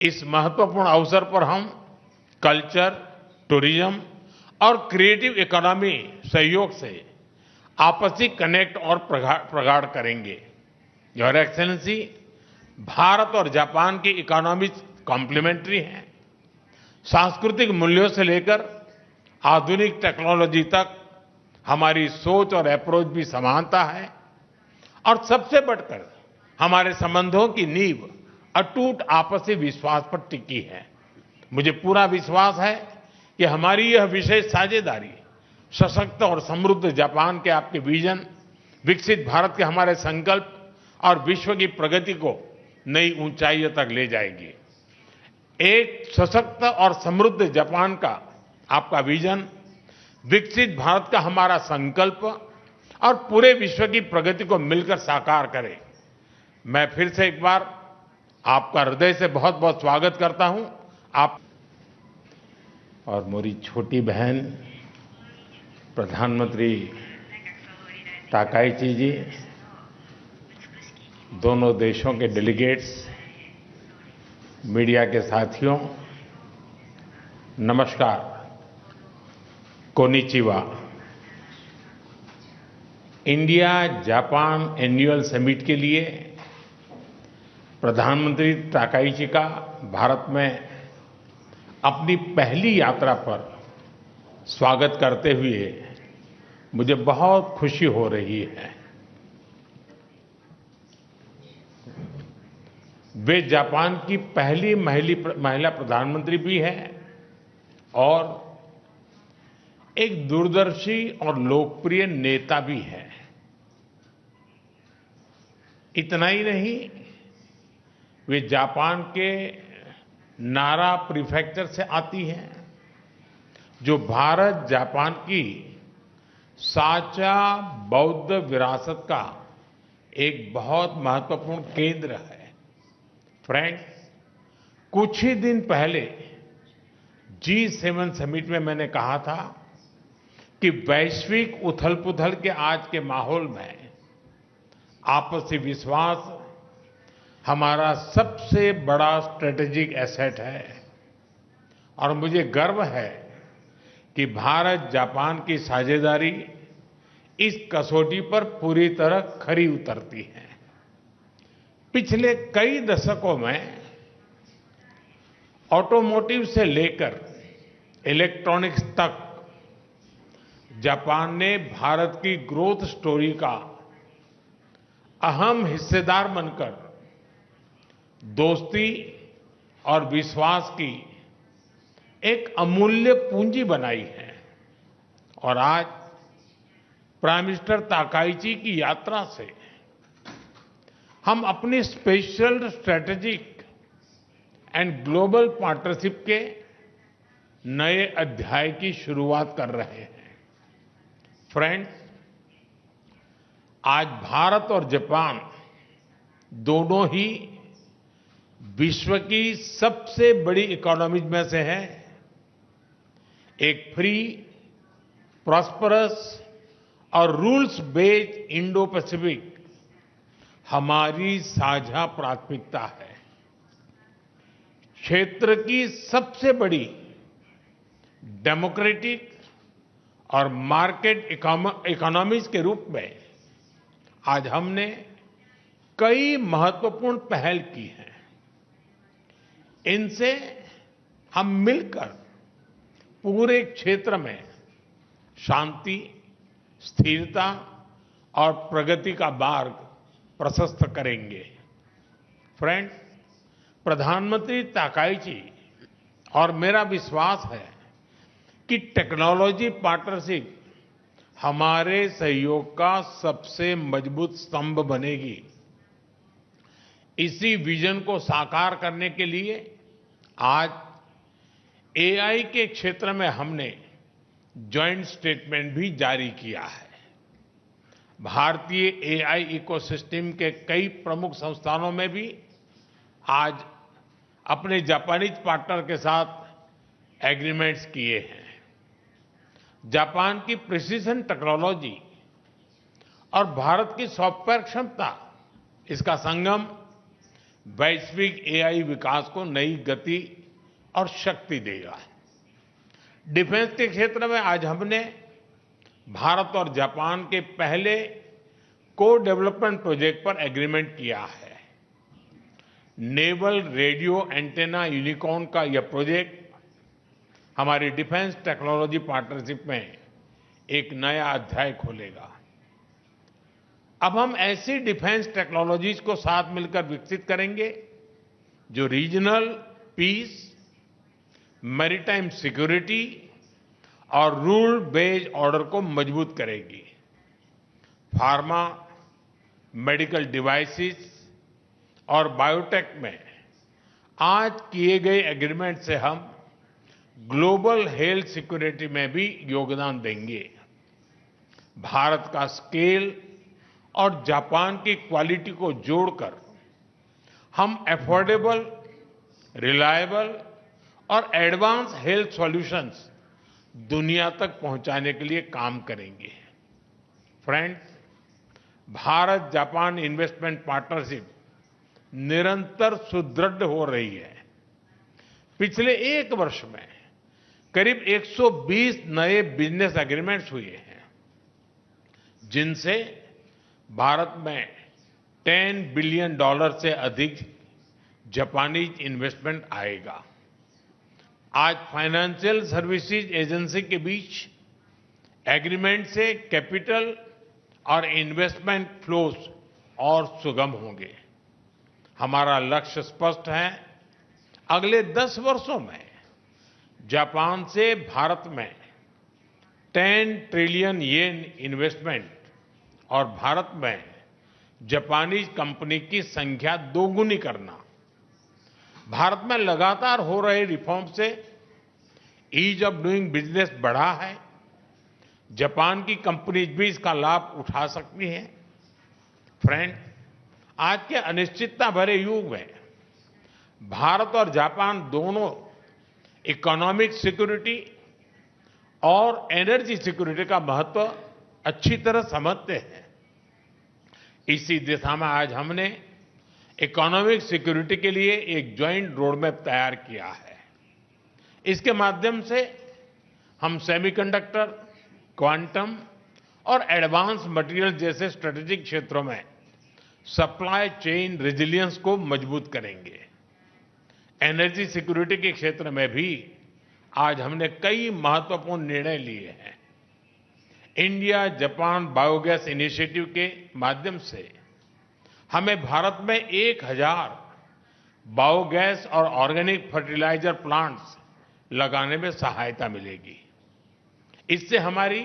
इस महत्वपूर्ण अवसर पर हम कल्चर, टूरिज्म और क्रिएटिव इकोनॉमी सहयोग से आपसी कनेक्ट और प्रगाढ़ करेंगे। योर एक्सेलेंसी, भारत और जापान की इकोनॉमीज कॉम्प्लीमेंट्री हैं। सांस्कृतिक मूल्यों से लेकर आधुनिक टेक्नोलॉजी तक हमारी सोच और अप्रोच भी समानता है और सबसे बढ़कर हमारे संबंधों की नींव अटूट आपसी विश्वास पर टिकी है। मुझे पूरा विश्वास है कि हमारी यह विशेष साझेदारी सशक्त और समृद्ध जापान के आपके विजन, विकसित भारत के हमारे संकल्प और विश्व की प्रगति को नई ऊंचाइयों तक ले जाएगी। एक सशक्त और समृद्ध जापान का आपका विजन, विकसित भारत का हमारा संकल्प और पूरे विश्व की प्रगति को मिलकर साकार करें। मैं फिर से एक बार आपका हृदय से बहुत बहुत स्वागत करता हूं। आप और मेरी छोटी बहन प्रधानमंत्री ताकाइची जी, दोनों देशों के डेलीगेट्स, मीडिया के साथियों, नमस्कार, konnichiwa. India Japan annual summit के लिए प्रधानमंत्री ताकाइची का भारत में अपनी पहली यात्रा पर स्वागत करते हुए मुझे बहुत खुशी हो रही है। वे जापान की पहली महिला प्रधानमंत्री भी हैं और एक दूरदर्शी और लोकप्रिय नेता भी हैं। इतना ही नहीं, वे जापान के नारा प्रीफेक्चर से आती हैं, जो भारत जापान की साझा बौद्ध विरासत का एक बहुत महत्वपूर्ण केंद्र है। फ्रेंड्स, कुछ ही दिन पहले G7 समिट में मैंने कहा था कि वैश्विक उथल-पुथल के आज के माहौल में आपसी विश्वास हमारा सबसे बड़ा स्ट्रेटेजिक एसेट है और मुझे गर्व है कि भारत जापान की साझेदारी इस कसौटी पर पूरी तरह खरी उतरती है। पिछले कई दशकों में ऑटोमोटिव से लेकर इलेक्ट्रॉनिक्स तक जापान ने भारत की ग्रोथ स्टोरी का अहम हिस्सेदार बनकर दोस्ती और विश्वास की एक अमूल्य पूंजी बनाई है। और आज प्राइम मिनिस्टर ताकाइची की यात्रा से हम अपनी special strategic and global partnership के नए अध्याय की शुरुआत कर रहे हैं। फ्रेंड्स, आज भारत और जापान दोनों ही विश्व की सबसे बड़ी इकोनॉमीज में से हैं। एक फ्री, प्रॉस्परस और रूल्स बेस्ड इंडो पैसिफिक हमारी साझा प्राथमिकता है। क्षेत्र की सबसे बड़ी डेमोक्रेटिक और मार्केट इकोनॉमीज के रूप में आज हमने कई महत्वपूर्ण पहल की हैं। इनसे हम मिलकर पूरे क्षेत्र में शांति, स्थिरता और प्रगति का मार्ग प्रशस्त करेंगे। फ्रेंड्स, प्रधानमंत्री ताकाइची और मेरा विश्वास है कि टेक्नोलॉजी पार्टनरशिप हमारे सहयोग का सबसे मजबूत स्तंभ बनेगी। इसी विजन को साकार करने के लिए आज एआई के क्षेत्र में हमने जॉइंट स्टेटमेंट भी जारी किया है। भारतीय एआई इकोसिस्टम के कई प्रमुख संस्थानों में भी आज अपने जापानीज पार्टनर के साथ एग्रीमेंट्स किए हैं। जापान की प्रिसिजन टेक्नोलॉजी और भारत की सॉफ्टवेयर क्षमता, इसका संगम वैश्विक एआई विकास को नई गति और शक्ति देगा। डिफेंस के क्षेत्र में आज हमने भारत और जापान के पहले को डेवलपमेंट प्रोजेक्ट पर एग्रीमेंट किया है। नेवल रेडियो एंटेना यूनिकॉर्न का यह प्रोजेक्ट हमारी डिफेंस टेक्नोलॉजी पार्टनरशिप में एक नया अध्याय खोलेगा। अब हम ऐसी डिफेंस टेक्नोलॉजीज को साथ मिलकर विकसित करेंगे जो रीजनल पीस, मैरीटाइम सिक्योरिटी और रूल बेस्ड ऑर्डर को मजबूत करेगी। फार्मा, मेडिकल डिवाइसेस और बायोटेक में आज किए गए एग्रीमेंट से हम ग्लोबल हेल्थ सिक्योरिटी में भी योगदान देंगे। भारत का स्केल और जापान की क्वालिटी को जोड़कर हम अफोर्डेबल, रिलायबल और एडवांस हेल्थ सॉल्यूशंस दुनिया तक पहुंचाने के लिए काम करेंगे। Friends, Bharat Japan investment partnership निरंतर सुदृढ़ हो रही है। पिछले एक वर्ष में करीब 120 नए बिजनेस एग्रीमेंट्स हुए हैं, जिनसे भारत में $10 बिलियन से अधिक जापानीज इन्वेस्टमेंट आएगा। आज फाइनेंशियल सर्विसेज एजेंसी के बीच एग्रीमेंट से कैपिटल और इन्वेस्टमेंट फ्लोज और सुगम होंगे। हमारा लक्ष्य स्पष्ट है, अगले 10 वर्षों में जापान से भारत में 10 ट्रिलियन येन इन्वेस्टमेंट और भारत में जापानीज कंपनी की संख्या दोगुनी करना। भारत में लगातार हो रहे रिफॉर्म से ईज ऑफ डूइंग बिजनेस बढ़ा है। जापान की कंपनीज भी इसका लाभ उठा सकती हैं। फ्रेंड, आज के अनिश्चितता भरे युग में भारत और जापान दोनों इकोनॉमिक सिक्योरिटी और एनर्जी सिक्योरिटी का महत्व अच्छी तरह समझते हैं। इसी दिशा में आज हमने इकोनॉमिक सिक्योरिटी के लिए एक ज्वाइंट रोडमैप तैयार किया है। इसके माध्यम से हम सेमीकंडक्टर, क्वांटम और एडवांस मटेरियल जैसे स्ट्रेटेजिक क्षेत्रों में सप्लाई चेन रेजिलियंस को मजबूत करेंगे। एनर्जी सिक्योरिटी के क्षेत्र में भी आज हमने कई महत्वपूर्ण निर्णय लिए हैं। इंडिया जापान बायोगैस इनिशिएटिव के माध्यम से हमें भारत में 1000 बायोगैस और ऑर्गेनिक फर्टिलाइजर प्लांट्स लगाने में सहायता मिलेगी। इससे हमारी